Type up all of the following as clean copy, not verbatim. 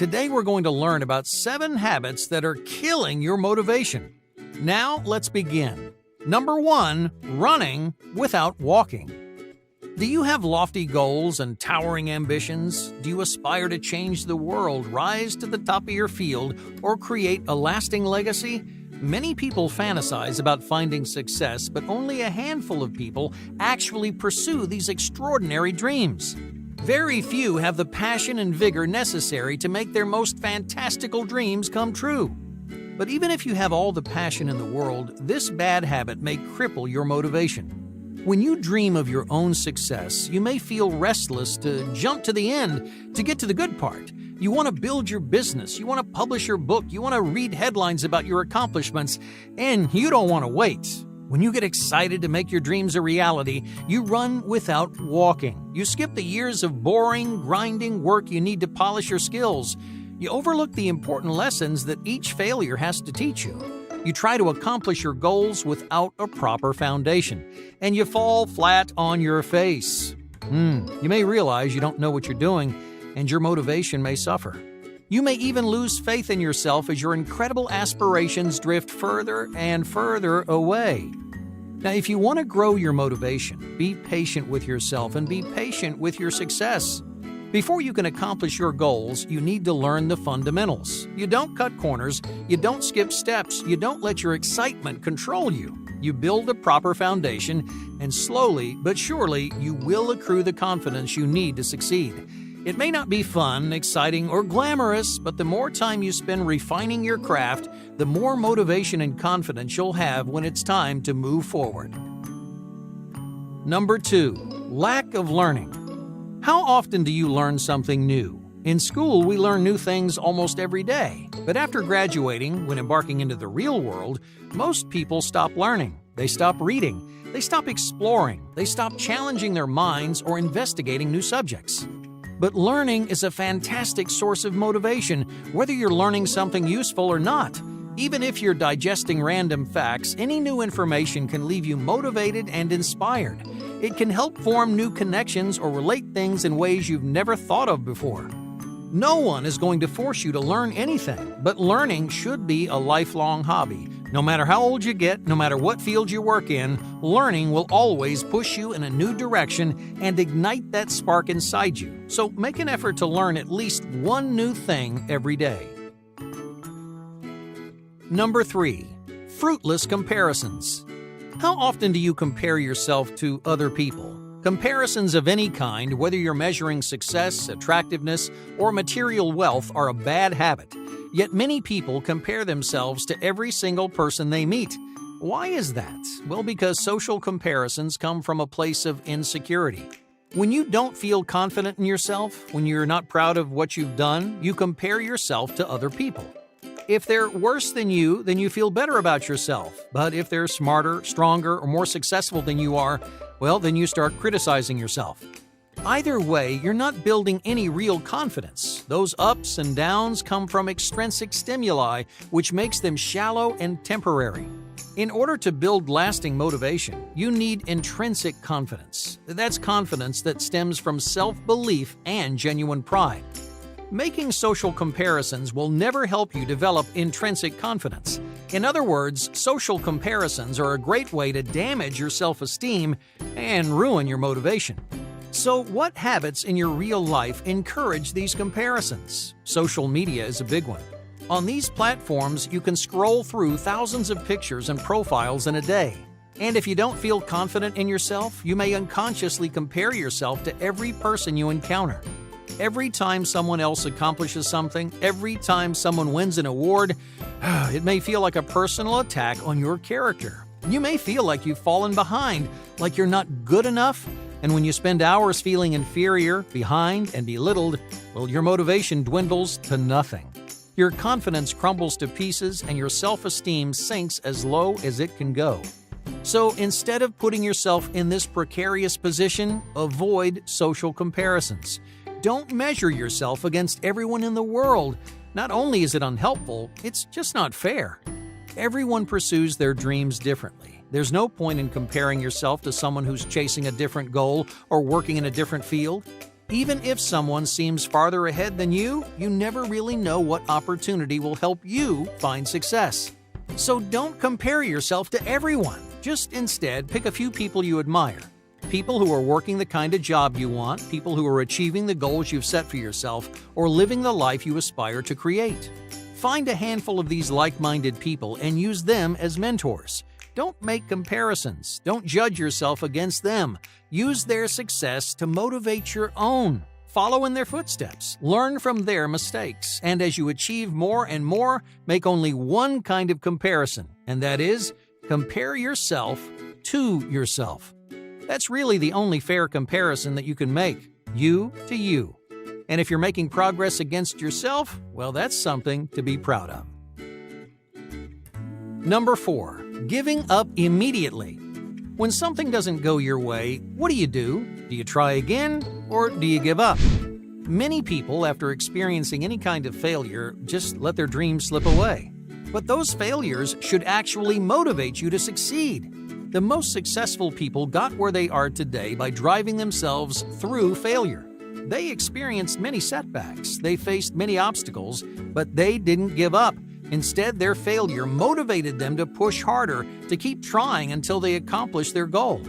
Today we're going to learn about 7 habits that are killing your motivation. Now let's begin. Number 1, running without walking. Do you have lofty goals and towering ambitions? Do you aspire to change the world, rise to the top of your field, or create a lasting legacy? Many people fantasize about finding success, but only a handful of people actually pursue these extraordinary dreams. Very few have the passion and vigor necessary to make their most fantastical dreams come true. But even if you have all the passion in the world, this bad habit may cripple your motivation. When you dream of your own success, you may feel restless to jump to the end, to get to the good part. You want to build your business, you want to publish your book, you want to read headlines about your accomplishments, and you don't want to wait. When you get excited to make your dreams a reality, you run without walking. You skip the years of boring, grinding work you need to polish your skills. You overlook the important lessons that each failure has to teach you. You try to accomplish your goals without a proper foundation, and you fall flat on your face. You may realize you don't know what you're doing, and your motivation may suffer. You may even lose faith in yourself as your incredible aspirations drift further and further away. Now, if you want to grow your motivation, be patient with yourself and be patient with your success. Before you can accomplish your goals, you need to learn the fundamentals. You don't cut corners, you don't skip steps, you don't let your excitement control you. You build a proper foundation, and slowly but surely you will accrue the confidence you need to succeed. It may not be fun, exciting, or glamorous, but the more time you spend refining your craft, the more motivation and confidence you'll have when it's time to move forward. Number 2, lack of learning. How often do you learn something new? In school, we learn new things almost every day. But after graduating, when embarking into the real world, most people stop learning. They stop reading. They stop exploring. They stop challenging their minds or investigating new subjects. But learning is a fantastic source of motivation, whether you're learning something useful or not. Even if you're digesting random facts, any new information can leave you motivated and inspired. It can help form new connections or relate things in ways you've never thought of before. No one is going to force you to learn anything, but learning should be a lifelong hobby. No matter how old you get, no matter what field you work in, learning will always push you in a new direction and ignite that spark inside you. So make an effort to learn at least one new thing every day. Number 3, fruitless comparisons. How often do you compare yourself to other people? Comparisons of any kind, whether you're measuring success, attractiveness, or material wealth, are a bad habit. Yet many people compare themselves to every single person they meet. Why is that? Well, because social comparisons come from a place of insecurity. When you don't feel confident in yourself, when you're not proud of what you've done, you compare yourself to other people. If they're worse than you, then you feel better about yourself. But if they're smarter, stronger, or more successful than you are, well, then you start criticizing yourself. Either way, you're not building any real confidence. Those ups and downs come from extrinsic stimuli, which makes them shallow and temporary. In order to build lasting motivation, you need intrinsic confidence. That's confidence that stems from self-belief and genuine pride. Making social comparisons will never help you develop intrinsic confidence. In other words, social comparisons are a great way to damage your self-esteem and ruin your motivation. So, what habits in your real life encourage these comparisons? Social media is a big one. On these platforms, you can scroll through thousands of pictures and profiles in a day. And if you don't feel confident in yourself, you may unconsciously compare yourself to every person you encounter. Every time someone else accomplishes something, every time someone wins an award, it may feel like a personal attack on your character. You may feel like you've fallen behind, like you're not good enough. And when you spend hours feeling inferior, behind, and belittled, well, your motivation dwindles to nothing. Your confidence crumbles to pieces and your self-esteem sinks as low as it can go. So instead of putting yourself in this precarious position, avoid social comparisons. Don't measure yourself against everyone in the world. Not only is it unhelpful, it's just not fair. Everyone pursues their dreams differently. There's no point in comparing yourself to someone who's chasing a different goal or working in a different field. Even if someone seems farther ahead than you never really know what opportunity will help you find success. So don't compare yourself to everyone. Just instead pick a few people you admire. People who are working the kind of job you want, people who are achieving the goals you've set for yourself, or living the life you aspire to create. Find a handful of these like-minded people and use them as mentors. Don't make comparisons. Don't judge yourself against them. Use their success to motivate your own. Follow in their footsteps. Learn from their mistakes. And as you achieve more and more, make only one kind of comparison, and that is, compare yourself to yourself. That's really the only fair comparison that you can make, you to you. And if you're making progress against yourself, well, that's something to be proud of. Number 4. Giving up immediately. When something doesn't go your way, what do? Do you try again, or do you give up? Many people, after experiencing any kind of failure, just let their dreams slip away. But those failures should actually motivate you to succeed. The most successful people got where they are today by driving themselves through failure. They experienced many setbacks, they faced many obstacles, but they didn't give up. Instead, their failure motivated them to push harder, to keep trying until they accomplish their goal.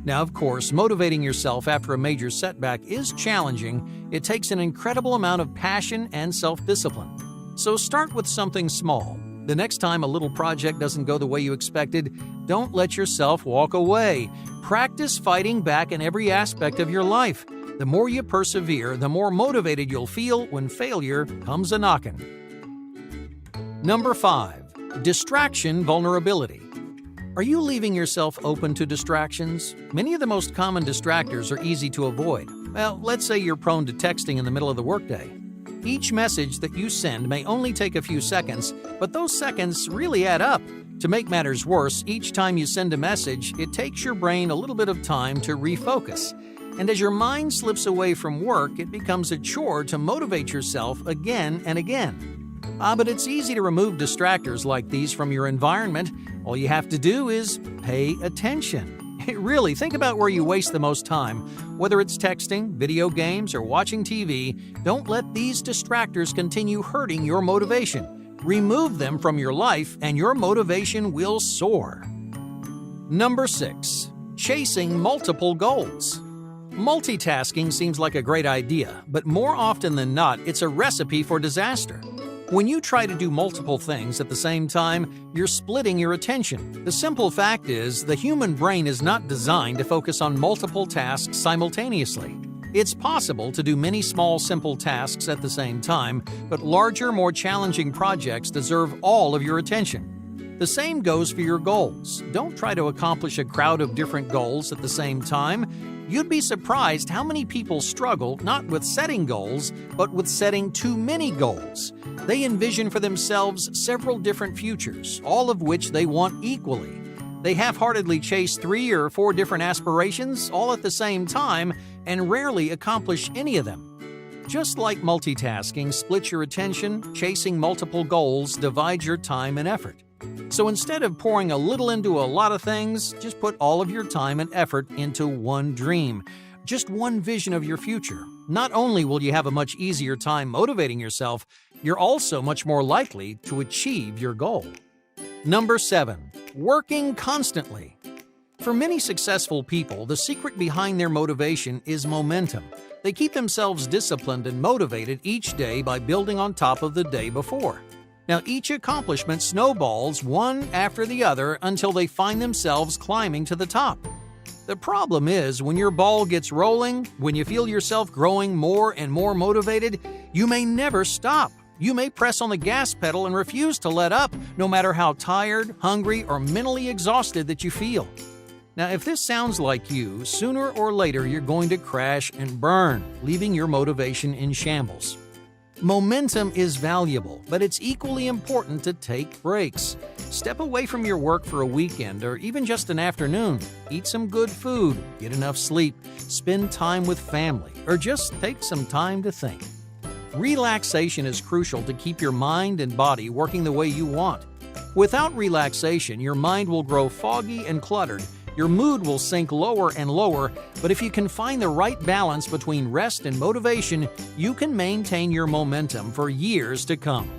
Now, of course, motivating yourself after a major setback is challenging. It takes an incredible amount of passion and self-discipline. So start with something small. The next time a little project doesn't go the way you expected, don't let yourself walk away. Practice fighting back in every aspect of your life. The more you persevere, the more motivated you'll feel when failure comes a-knockin'. Number 5. Distraction vulnerability. Are you leaving yourself open to distractions? Many of the most common distractors are easy to avoid. Well, let's say you're prone to texting in the middle of the workday. Each message that you send may only take a few seconds, but those seconds really add up. To make matters worse, each time you send a message, it takes your brain a little bit of time to refocus. And as your mind slips away from work, it becomes a chore to motivate yourself again and again. But it's easy to remove distractors like these from your environment. All you have to do is pay attention. Really, think about where you waste the most time. Whether it's texting, video games, or watching TV, don't let these distractors continue hurting your motivation. Remove them from your life and your motivation will soar. Number 6. Chasing multiple goals. Multitasking seems like a great idea, but more often than not, it's a recipe for disaster. When you try to do multiple things at the same time, you're splitting your attention. The simple fact is, the human brain is not designed to focus on multiple tasks simultaneously. It's possible to do many small, simple tasks at the same time, but larger, more challenging projects deserve all of your attention. The same goes for your goals. Don't try to accomplish a crowd of different goals at the same time. You'd be surprised how many people struggle not with setting goals, but with setting too many goals. They envision for themselves several different futures, all of which they want equally. They half-heartedly chase 3 or 4 different aspirations all at the same time and rarely accomplish any of them. Just like multitasking splits your attention, chasing multiple goals divides your time and effort. So instead of pouring a little into a lot of things, just put all of your time and effort into one dream, just one vision of your future. Not only will you have a much easier time motivating yourself, you're also much more likely to achieve your goal. Number 7. Working constantly. For many successful people, the secret behind their motivation is momentum. They keep themselves disciplined and motivated each day by building on top of the day before. Now, each accomplishment snowballs one after the other until they find themselves climbing to the top. The problem is, when your ball gets rolling, when you feel yourself growing more and more motivated, you may never stop. You may press on the gas pedal and refuse to let up, no matter how tired, hungry, or mentally exhausted that you feel. Now, if this sounds like you, sooner or later you're going to crash and burn, leaving your motivation in shambles. Momentum is valuable, but it's equally important to take breaks. Step away from your work for a weekend or even just an afternoon. Eat some good food, get enough sleep, spend time with family, or just take some time to think. Relaxation is crucial to keep your mind and body working the way you want. Without relaxation, your mind will grow foggy and cluttered, Your mood will sink lower and lower, but if you can find the right balance between rest and motivation, you can maintain your momentum for years to come.